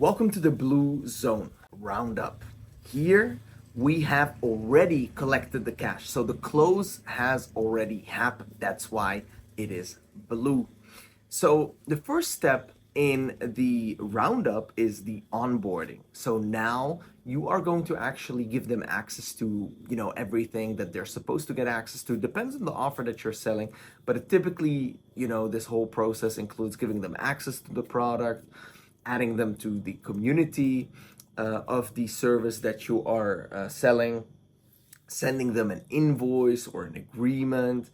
Welcome to the Blue Zone Roundup. Here we have already collected the cash. So the close has already happened. That's why it is blue. So the first step in the roundup is the onboarding. So now you are going to actually give them access to, everything that they're supposed to get access to. Depends on the offer that you're selling, but it typically, this whole process includes giving them access to the product, adding them to the community of the service that you are selling, sending them an invoice or an agreement,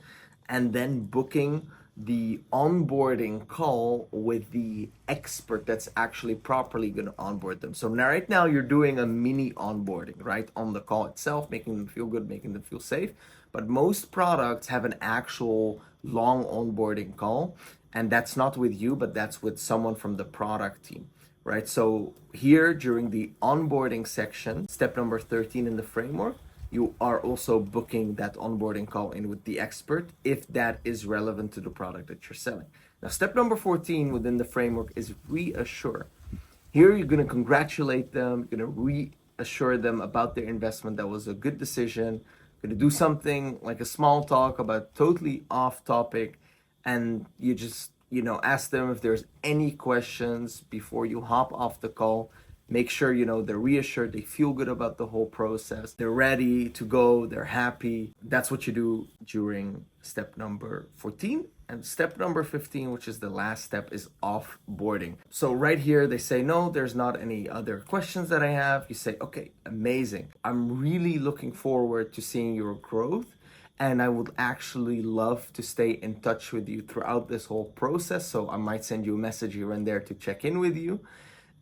and then booking the onboarding call with the expert that's actually properly going to onboard them. So now, right now, you're doing a mini onboarding, right, on the call itself, making them feel good, making them feel safe. But most products have an actual long onboarding call, and that's not with you, but that's with someone from the product team, right? So here during the onboarding section, step number 13 in the framework, you are also booking that onboarding call in with the expert if that is relevant to the product that you're selling. Now, step number 14 within the framework is reassure. Here, you're going to congratulate them, you're going to reassure them about their investment. That was a good decision. Going to do something like a small talk about totally off topic, and you just ask them if there's any questions before you hop off the call. Make sure they're reassured, they feel good about the whole process, they're ready to go, they're happy. That's what you do during step number 14. And step number 15, which is the last step, is offboarding. So right here they say, no, there's not any other questions that I have. You say, okay, amazing, I'm really looking forward to seeing your growth, and I would actually love to stay in touch with you throughout this whole process. So I might send you a message here and there to check in with you.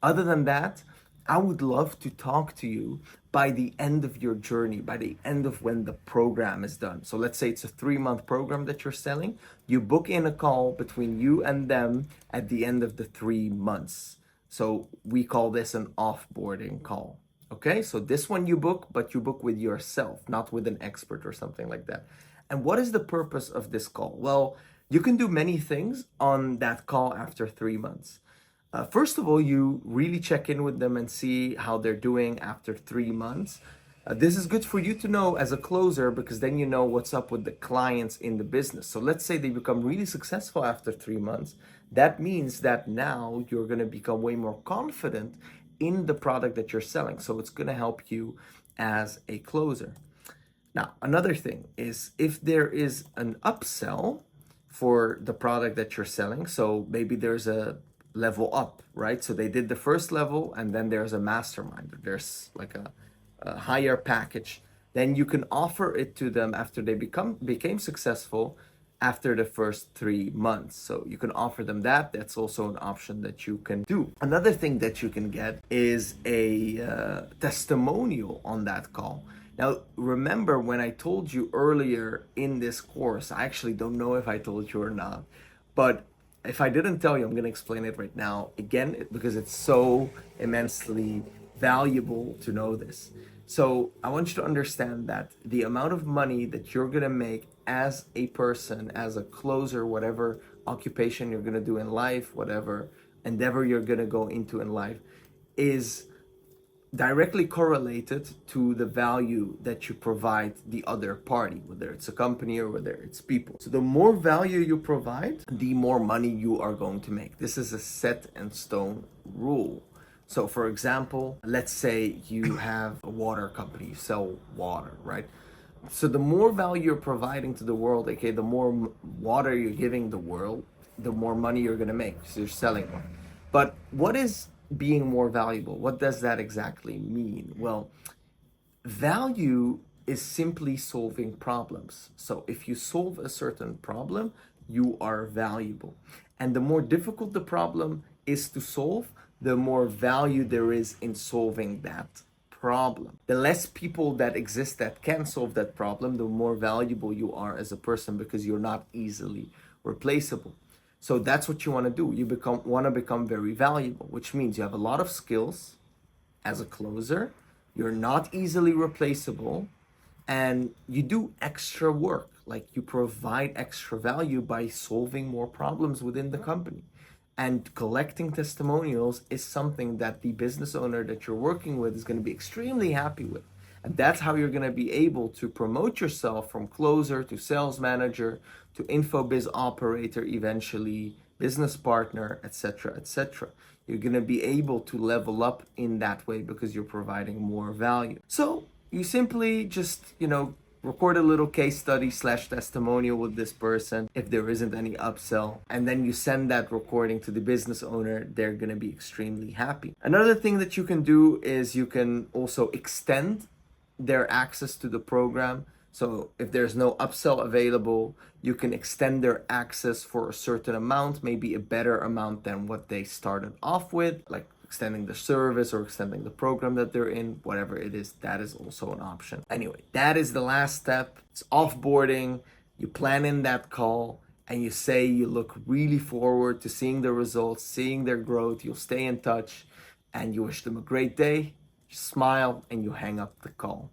Other than that, I would love to talk to you by the end of your journey, by the end of when the program is done. So let's say it's a 3-month program that you're selling. You book in a call between you and them at the end of the 3 months. So we call this an offboarding call. Okay, so this one you book, but you book with yourself, not with an expert or something like that. And what is the purpose of this call? Well, you can do many things on that call after 3 months. First of all, you really check in with them and see how they're doing after 3 months. This is good for you to know as a closer, because then you know what's up with the clients in the business. So let's say they become really successful after 3 months. That means that now you're going to become way more confident in the product that you're selling. So it's going to help you as a closer. Now, another thing is if there is an upsell for the product that you're selling, so maybe there's a level up, right? So they did the first level, and then there's a mastermind, there's like a higher package. Then you can offer it to them after they became successful after the first 3 months. So you can offer them that. That's also an option that you can do. Another thing that you can get is a testimonial on that call. Now, remember when I told you earlier in this course, I actually don't know if I told you or not, but if I didn't tell you, I'm going to explain it right now again, because it's so immensely valuable to know this. So I want you to understand that the amount of money that you're going to make as a person, as a closer, whatever occupation you're going to do in life, whatever endeavor you're going to go into in life, is directly correlated to the value that you provide the other party, whether it's a company or whether it's people. So the more value you provide, the more money you are going to make. This is a set in stone rule. So for example, let's say you have a water company, you sell water, right? So the more value you're providing to the world, okay, the more water you're giving the world, the more money you're going to make. So you're selling more. But what is being more valuable? What does that exactly mean? Well, value is simply solving problems. So if you solve a certain problem, you are valuable. And the more difficult the problem is to solve, the more value there is in solving that problem. The less people that exist that can solve that problem, the more valuable you are as a person, because you're not easily replaceable. So that's what you want to do. You want to become very valuable, which means you have a lot of skills as a closer. You're not easily replaceable, and you do extra work. Like you provide extra value by solving more problems within the company. And collecting testimonials is something that the business owner that you're working with is going to be extremely happy with. And that's how you're going to be able to promote yourself from closer to sales manager to infobiz operator, eventually business partner, etc., etc. You're going to be able to level up in that way because you're providing more value. So you simply just, record a little case study / testimonial with this person if there isn't any upsell, and then you send that recording to the business owner. They're going to be extremely happy. Another thing that you can do is you can also extend their access to the program. So if there's no upsell available, you can extend their access for a certain amount, maybe a better amount than what they started off with, like extending the service or extending the program that they're in, whatever it is, that is also an option. Anyway, that is the last step. It's offboarding. You plan in that call and you say you look really forward to seeing the results, seeing their growth. You'll stay in touch and you wish them a great day. You smile and you hang up the call.